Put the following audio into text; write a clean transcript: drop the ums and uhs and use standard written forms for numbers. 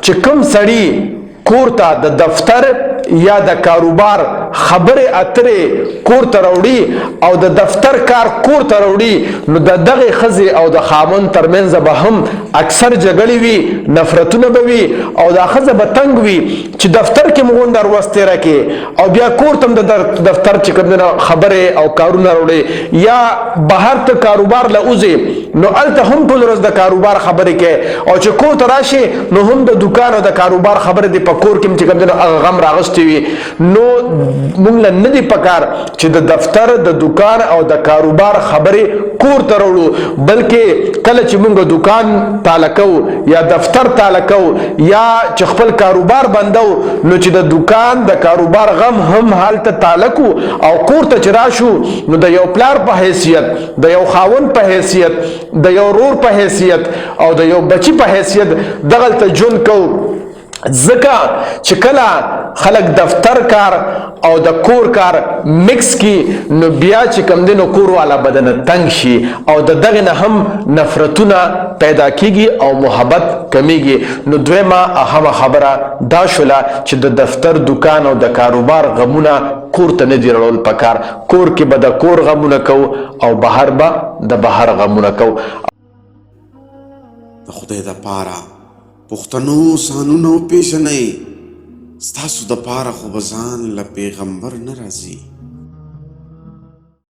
چې کوم سړی کور ته د دفتر یا د کاروبار خبرې اترې کور ته راوړي او د دفتر کار کور ته راوړي نو د دغې ښځې او د خاوند ترمنځ به هم اکثر جګړې وي، نفرتونه به وي او دا ښځه به تنګ وي چې دفتر کې مو غونډه ورځ تېره کې او بیا کور ته هم د دفتر چې کوم دی خبرې او کارونه راوړي یا بهر ته کاروبار له وځې نو هلته هم ټول ورځ د کاروبار خبرې کوي او چې کور ته راشي نو هم د دوکان او د کاروبار خبرې دي په کور کې چې کوم دی غم راغستی وي. نو موږ له نه دي پکار چې د دفتر د دوکان او د کاروبار خبرې کور ته راوړو، بلکې کله چې موږ دوکان تاله کوو یا دفتر تاله کوو یا چې خپل کاروبار بندو نو چې د دوکان د کاروبار غم هم هلته تاله کو او کور ته چې راشو نو د یو پلار په حیثیت، د یو خاوند په حیثیت، د یو رور په حیثیت او د یو بچی په حیثیت دغلته ژوند کوو. ځکه چې کله خلک دفتر کار او د کور کار مکس کی نو بیا چې کم دی نو کور والا بدن تنگ شي او د دغه نه هم نفرتونه پیدا کیږي او محبت کمیږي. نو دویمه اهمه خبره دا شوله چې د دفتر دوکان او د کاروبار غمونه کور ته نه دي راوړل پکار. کور کې به د کور غمونه کوو او بهر به د بهر غمونه کوو. د خدای دپاره پښتنو سانونه وپېژنئ، ستاسو دپاره خو به ځان له پیغمبر نه راځي.